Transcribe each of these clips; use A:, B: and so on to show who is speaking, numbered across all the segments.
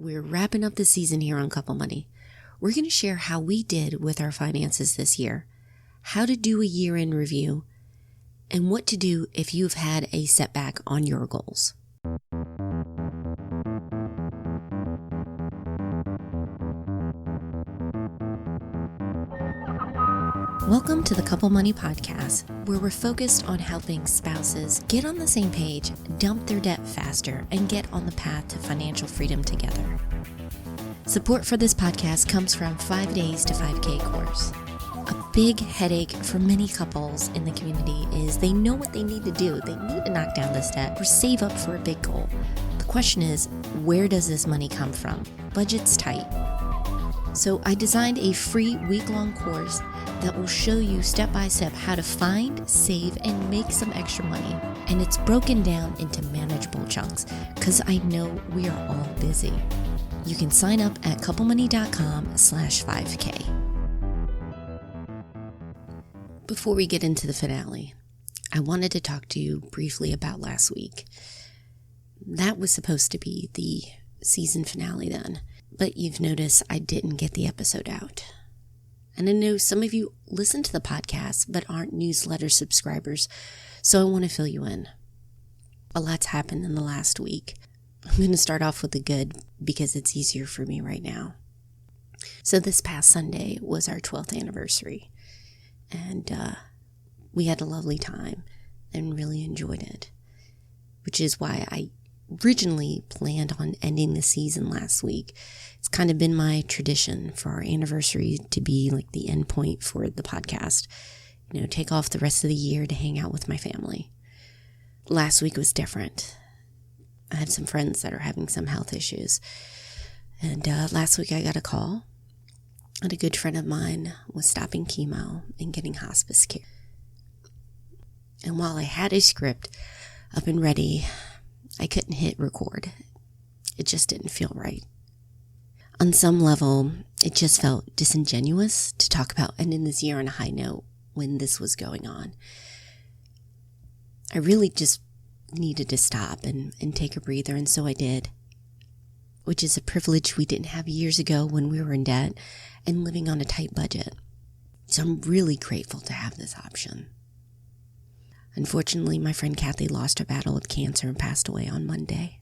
A: We're wrapping up the season here on Couple Money. We're going to share how we did with our finances this year, how to do a year-end review, and what to do if you've had a setback on your goals. Welcome to the Couple Money Podcast, where we're focused on helping spouses get on the same page, dump their debt faster, and get on the path to financial freedom together. Support for this podcast comes from 5 Days to 5K course. A big headache for many couples in the community is they know what they need to do. They need to knock down this debt or save up for a big goal. The question is, where does this money come from? Budget's tight. So I designed a free week-long course that will show you step-by-step how to find, save, and make some extra money. And it's broken down into manageable chunks because I know we are all busy. You can sign up at couplemoney.com/5K. Before we get into the finale, I wanted to talk to you briefly about last week. That was supposed to be the season finale then, but you've noticed I didn't get the episode out. And I know some of you listen to the podcast but aren't newsletter subscribers, so I want to fill you in. A lot's happened in the last week. I'm going to start off with the good because it's easier for me right now. So this past Sunday was our 12th anniversary, and we had a lovely time and really enjoyed it, which is why I originally planned on ending the season last week. It's kind of been my tradition for our anniversary to be like the end point for the podcast. You know, take off the rest of the year to hang out with my family. Last week was different. I have some friends that are having some health issues. And last week I got a call, and a good friend of mine was stopping chemo and getting hospice care. And while I had a script up and ready, I couldn't hit record. It just didn't feel right. On some level, it just felt disingenuous to talk about ending this year on a high note when this was going on. I really just needed to stop and take a breather, and so I did, which is a privilege we didn't have years ago when we were in debt and living on a tight budget. So I'm really grateful to have this option. Unfortunately, my friend Kathy lost her battle with cancer and passed away on Monday.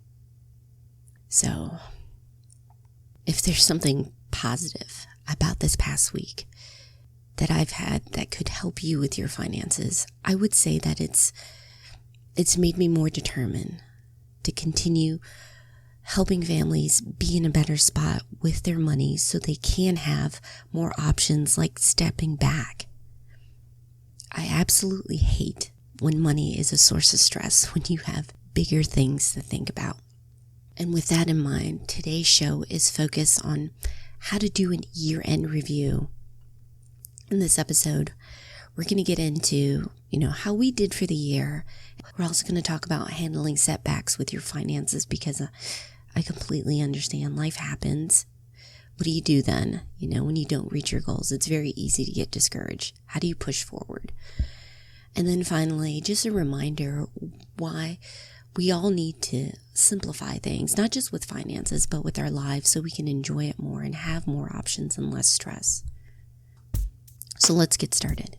A: So, if there's something positive about this past week that I've had that could help you with your finances, I would say that it's made me more determined to continue helping families be in a better spot with their money so they can have more options like stepping back. I absolutely hate when money is a source of stress when you have bigger things to think about. And with that in mind, today's show is focused on how to do a year-end review. In this episode, we're going to get into, how we did for the year. We're also going to talk about handling setbacks with your finances because I completely understand life happens. What do you do then? When you don't reach your goals, it's very easy to get discouraged. How do you push forward? And then finally, just a reminder why we all need to simplify things, not just with finances, but with our lives so we can enjoy it more and have more options and less stress. So let's get started.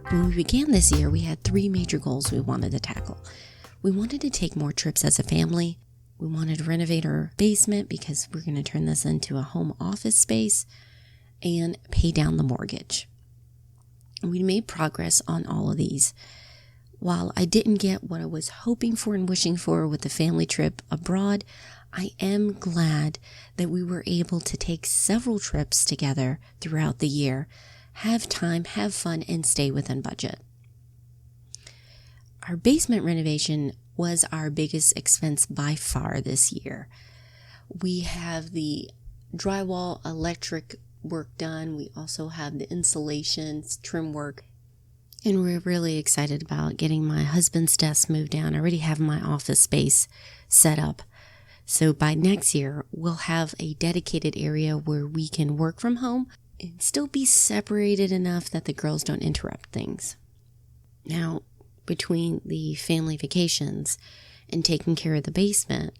A: When we began this year, we had 3 major goals we wanted to tackle. We wanted to take more trips as a family. We wanted to renovate our basement because we're going to turn this into a home office space and pay down the mortgage. And we made progress on all of these. While I didn't get what I was hoping for and wishing for with the family trip abroad, I am glad that we were able to take several trips together throughout the year, have time, have fun, and stay within budget. Our basement renovation was our biggest expense by far this year. We have the drywall electric work done. We also have the insulation, trim work. And we're really excited about getting my husband's desk moved down. I already have my office space set up. So by next year, we'll have a dedicated area where we can work from home and still be separated enough that the girls don't interrupt things. Now, between the family vacations and taking care of the basement,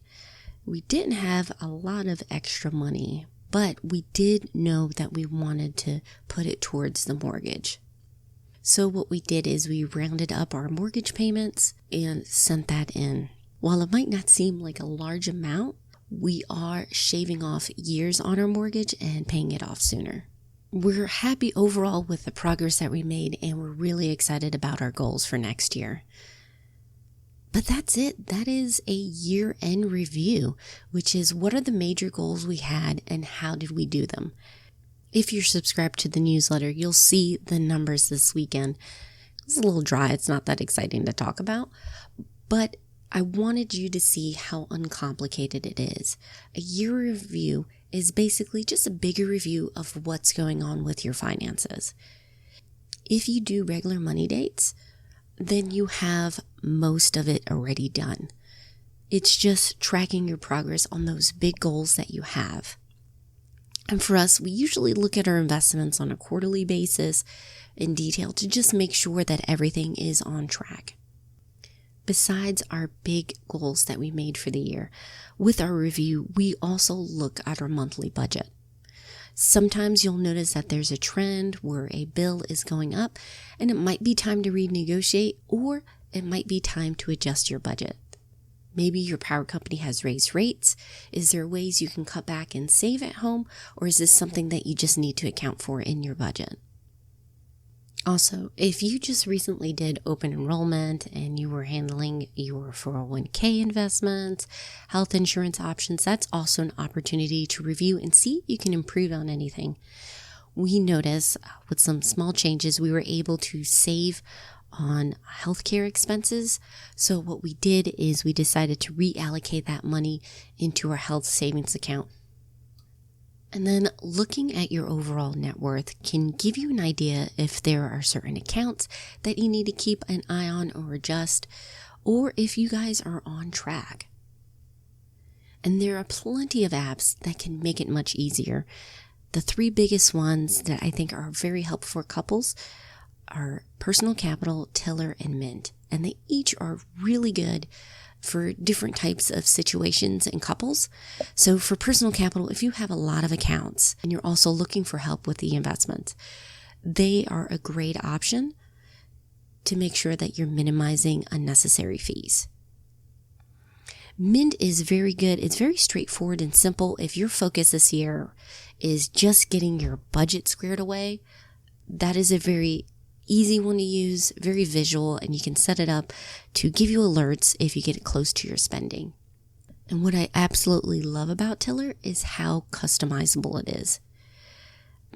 A: we didn't have a lot of extra money, but we did know that we wanted to put it towards the mortgage. So what we did is we rounded up our mortgage payments and sent that in. While it might not seem like a large amount, we are shaving off years on our mortgage and paying it off sooner. We're happy overall with the progress that we made, and we're really excited about our goals for next year. But that's it. That is a year-end review, which is what are the major goals we had and how did we do them. If you're subscribed to the newsletter, you'll see the numbers this weekend. It's a little dry. It's not that exciting to talk about, but I wanted you to see how uncomplicated it is. A year review is basically just a bigger review of what's going on with your finances. If you do regular money dates, then you have most of it already done. It's just tracking your progress on those big goals that you have. And for us, we usually look at our investments on a quarterly basis in detail to just make sure that everything is on track. Besides our big goals that we made for the year, with our review, we also look at our monthly budget. Sometimes you'll notice that there's a trend where a bill is going up and it might be time to renegotiate, or it might be time to adjust your budget. Maybe your power company has raised rates. Is there ways you can cut back and save at home, or is this something that you just need to account for in your budget? Also, if you just recently did open enrollment and you were handling your 401k investments, health insurance options, that's also an opportunity to review and see if you can improve on anything. We noticed with some small changes, we were able to save on healthcare expenses. So what we did is we decided to reallocate that money into our health savings account. And then looking at your overall net worth can give you an idea if there are certain accounts that you need to keep an eye on or adjust, or if you guys are on track. And there are plenty of apps that can make it much easier. The three biggest ones that I think are very helpful for couples are Personal Capital, Tiller, and Mint. And they each are really good for different types of situations and couples. So for Personal Capital, if you have a lot of accounts and you're also looking for help with the investments, they are a great option to make sure that you're minimizing unnecessary fees. Mint is very good. It's very straightforward and simple. If your focus this year is just getting your budget squared away, that is a very easy one to use, very visual, and you can set it up to give you alerts if you get close to your spending. And what I absolutely love about Tiller is how customizable it is.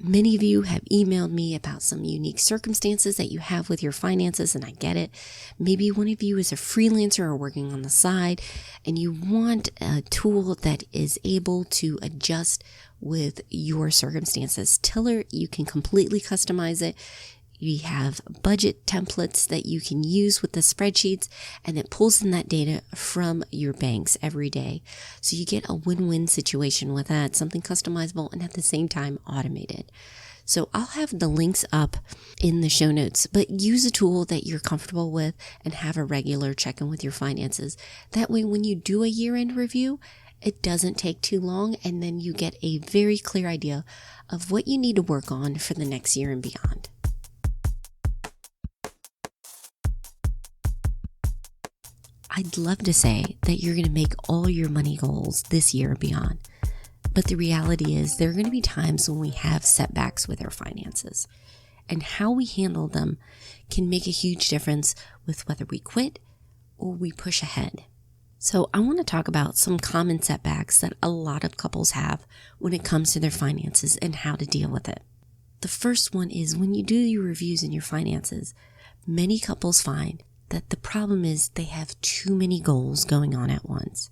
A: Many of you have emailed me about some unique circumstances that you have with your finances, and I get it. Maybe one of you is a freelancer or working on the side, and you want a tool that is able to adjust with your circumstances. Tiller, you can completely customize it. You have budget templates that you can use with the spreadsheets, and it pulls in that data from your banks every day. So you get a win-win situation with that, something customizable and at the same time automated. So I'll have the links up in the show notes, but use a tool that you're comfortable with and have a regular check-in with your finances. That way, when you do a year-end review, it doesn't take too long, and then you get a very clear idea of what you need to work on for the next year and beyond. I'd love to say that you're going to make all your money goals this year and beyond. But the reality is there are going to be times when we have setbacks with our finances. And how we handle them can make a huge difference with whether we quit or we push ahead. So I want to talk about some common setbacks that a lot of couples have when it comes to their finances and how to deal with it. The first one is when you do your reviews in your finances, many couples find that the problem is they have too many goals going on at once.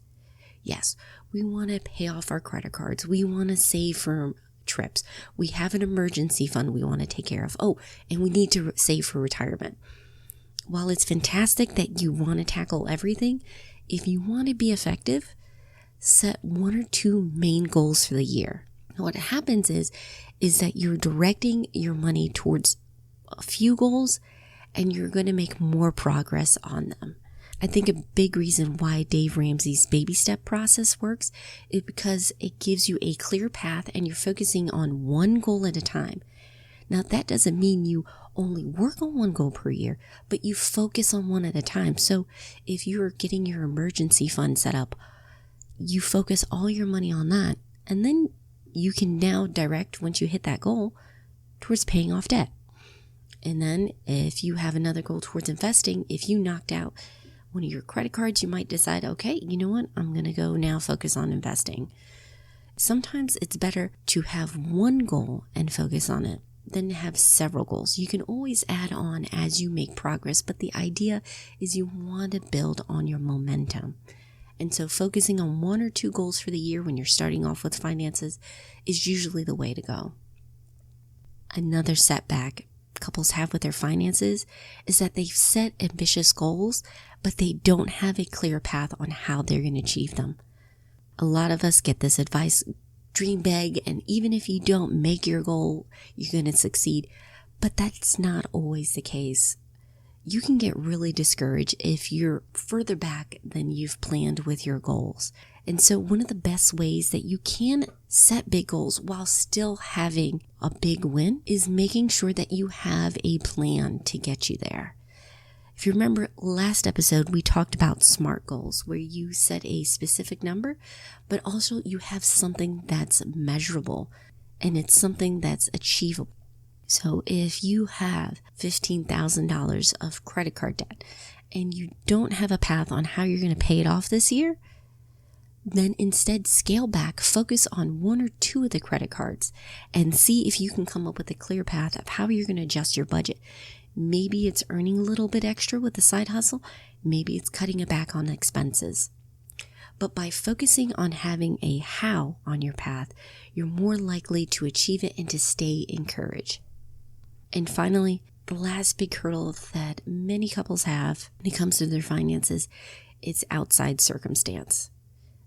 A: Yes, we want to pay off our credit cards. We want to save for trips. We have an emergency fund we want to take care of. Oh, and we need to save for retirement. While it's fantastic that you want to tackle everything, if you want to be effective, set one or two main goals for the year. Now, what happens is that you're directing your money towards a few goals, and you're going to make more progress on them. I think a big reason why Dave Ramsey's baby step process works is because it gives you a clear path and you're focusing on one goal at a time. Now, that doesn't mean you only work on one goal per year, but you focus on one at a time. So if you're getting your emergency fund set up, you focus all your money on that, and then you can now direct, once you hit that goal, towards paying off debt. And then if you have another goal towards investing, if you knocked out one of your credit cards, you might decide, okay, you know what? I'm going to go now focus on investing. Sometimes it's better to have one goal and focus on it than to have several goals. You can always add on as you make progress, but the idea is you want to build on your momentum. And so focusing on one or two goals for the year when you're starting off with finances is usually the way to go. Another setback couples have with their finances is that they've set ambitious goals, but they don't have a clear path on how they're going to achieve them. A lot of us get this advice, dream big, and even if you don't make your goal, you're going to succeed. But that's not always the case. You can get really discouraged if you're further back than you've planned with your goals. And so one of the best ways that you can set big goals while still having a big win is making sure that you have a plan to get you there. If you remember last episode, we talked about SMART goals, where you set a specific number, but also you have something that's measurable and it's something that's achievable. So if you have $15,000 of credit card debt and you don't have a path on how you're going to pay it off this year, then instead scale back, focus on one or two of the credit cards and see if you can come up with a clear path of how you're going to adjust your budget. Maybe it's earning a little bit extra with the side hustle. Maybe it's cutting it back on expenses. But by focusing on having a how on your path, you're more likely to achieve it and to stay encouraged. And finally, the last big hurdle that many couples have when it comes to their finances, it's outside circumstance.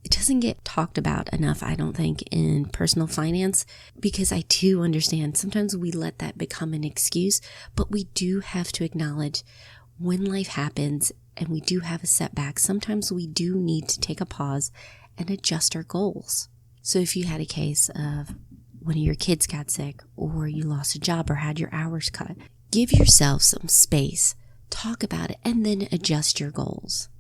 A: It doesn't get talked about enough, I don't think, in personal finance, because I do understand sometimes we let that become an excuse, but we do have to acknowledge when life happens and we do have a setback, sometimes we do need to take a pause and adjust our goals. So if you had a case of one of your kids got sick, or you lost a job or had your hours cut, give yourself some space, talk about it, and then adjust your goals.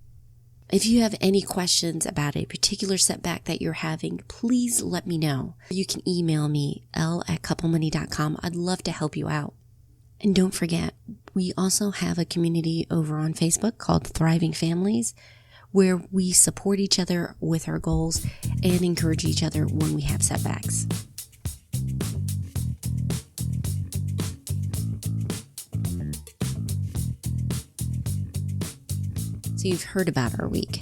A: If you have any questions about a particular setback that you're having, please let me know. You can email me, elle@couplemoney.com. I'd love to help you out. And don't forget, we also have a community over on Facebook called Thriving Families, where we support each other with our goals and encourage each other when we have setbacks. So you've heard about our week.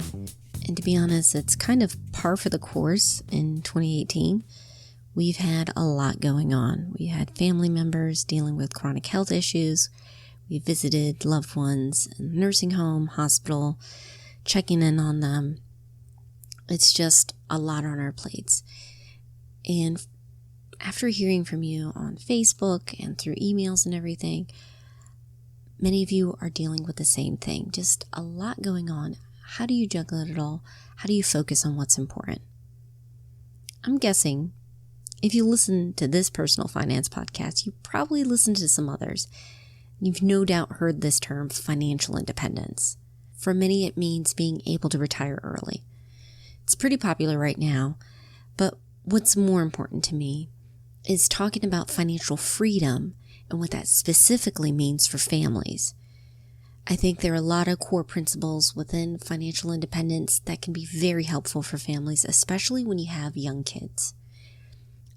A: And to be honest, it's kind of par for the course in 2018. We've had a lot going on. We had family members dealing with chronic health issues. We visited loved ones in the nursing home, hospital, checking in on them. It's just a lot on our plates. And after hearing from you on Facebook and through emails and everything, many of you are dealing with the same thing. Just a lot going on. How do you juggle it all? How do you focus on what's important? I'm guessing if you listen to this personal finance podcast, you probably listened to some others. You've no doubt heard this term, financial independence. For many, it means being able to retire early. It's pretty popular right now, but what's more important to me is talking about financial freedom and what that specifically means for families. I think there are a lot of core principles within financial independence that can be very helpful for families, especially when you have young kids.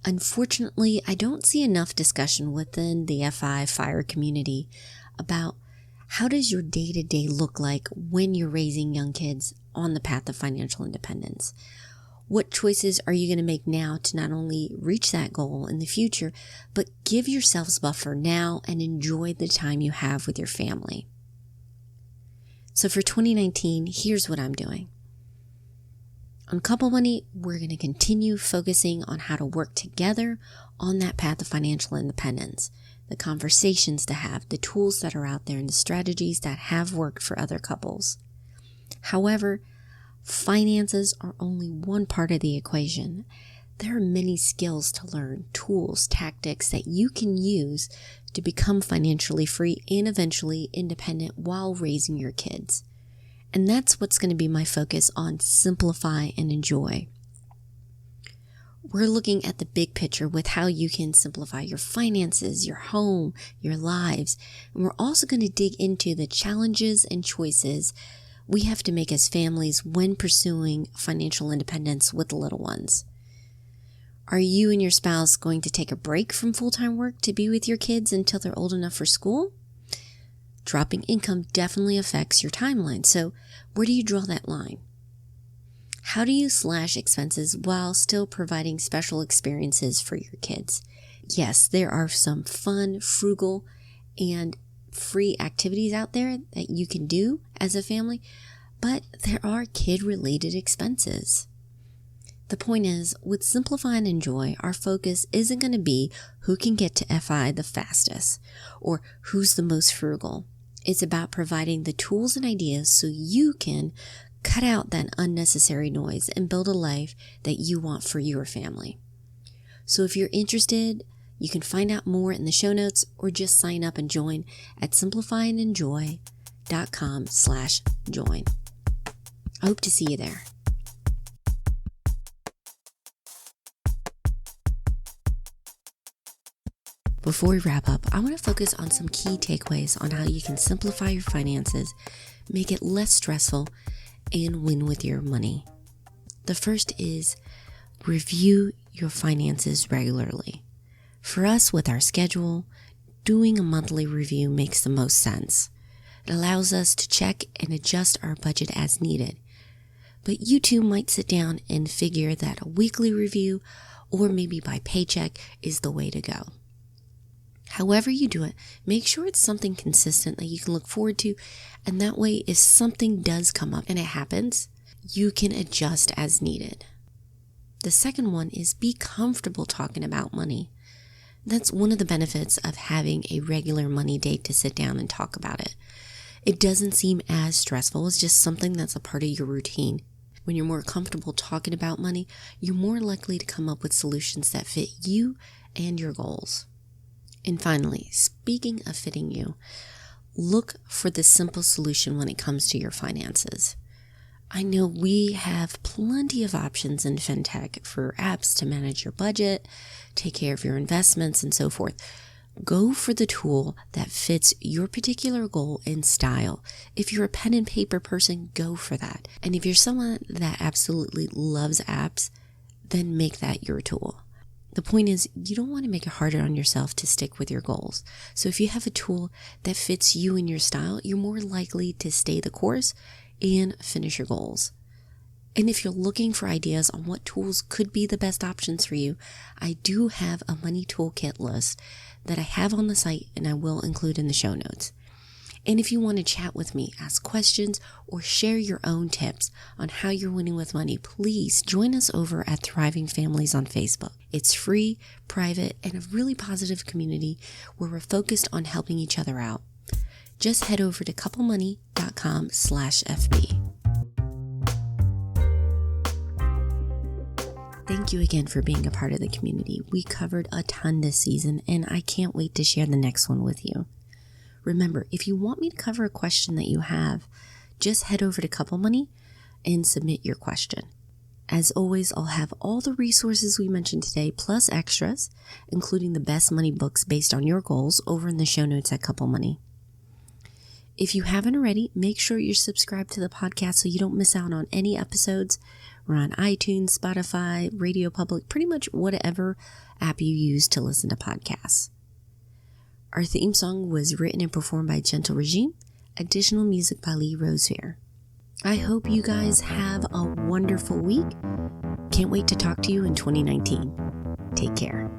A: Unfortunately, I don't see enough discussion within the FI community about how does your day-to-day look like when you're raising young kids on the path of financial independence. What choices are you going to make now to not only reach that goal in the future, but give yourselves buffer now and enjoy the time you have with your family? So for 2019, here's what I'm doing. On Couple Money, we're going to continue focusing on how to work together on that path of financial independence. the conversations to have, the tools that are out there, and the strategies that have worked for other couples. However, finances are only one part of the equation. There are many skills to learn, tools, tactics that you can use to become financially free and eventually independent while raising your kids. And that's what's going to be my focus on Simplify and Enjoy. We're looking at the big picture with how you can simplify your finances, your home, your lives. And we're also going to dig into the challenges and choices we have to make as families when pursuing financial independence with the little ones. Are you and your spouse going to take a break from full-time work to be with your kids until they're old enough for school? Dropping income definitely affects your timeline. So where do you draw that line? How do you slash expenses while still providing special experiences for your kids? Yes, there are some fun, frugal, and free activities out there that you can do as a family, but there are kid-related expenses. The point is, with Simplify and Enjoy, our focus isn't going to be who can get to FI the fastest or who's the most frugal. It's about providing the tools and ideas so you can cut out that unnecessary noise and build a life that you want for your family. So if you're interested, you can find out more in the show notes or just sign up and join at simplifyandenjoy.com/join. I hope to see you there. Before we wrap up, I want to focus on some key takeaways on how you can simplify your finances, make it less stressful, and win with your money. The first is review your finances regularly. For us, with our schedule, doing a monthly review makes the most sense. It allows us to check and adjust our budget as needed. But you too might sit down and figure that a weekly review or maybe by paycheck is the way to go. However you do it, make sure it's something consistent that you can look forward to, and that way if something does come up and it happens, you can adjust as needed. The second one is be comfortable talking about money. That's one of the benefits of having a regular money date to sit down and talk about it. It doesn't seem as stressful. It's just something that's a part of your routine. When you're more comfortable talking about money, you're more likely to come up with solutions that fit you and your goals. And finally, speaking of fitting you, look for the simple solution when it comes to your finances. I know we have plenty of options in fintech for apps to manage your budget, take care of your investments, and so forth. Go for the tool that fits your particular goal and style. If you're a pen and paper person, go for that. And if you're someone that absolutely loves apps, then make that your tool. The point is, you don't want to make it harder on yourself to stick with your goals. So if you have a tool that fits you and your style, you're more likely to stay the course and finish your goals. And if you're looking for ideas on what tools could be the best options for you, I do have a money toolkit list that I have on the site and I will include in the show notes. And if you want to chat with me, ask questions, or share your own tips on how you're winning with money, please join us over at Thriving Families on Facebook. It's free, private, and a really positive community where we're focused on helping each other out. Just head over to couplemoney.com/FB. Thank you again for being a part of the community. We covered a ton this season, and I can't wait to share the next one with you. Remember, if you want me to cover a question that you have, just head over to Couple Money and submit your question. As always, I'll have all the resources we mentioned today, plus extras, including the best money books based on your goals, over in the show notes at Couple Money. If you haven't already, make sure you're subscribed to the podcast so you don't miss out on any episodes. We're on iTunes, Spotify, Radio Public, pretty much whatever app you use to listen to podcasts. Our theme song was written and performed by Gentle Regime. Additional music by Lee Rosefair. I hope you guys have a wonderful week. Can't wait to talk to you in 2019. Take care.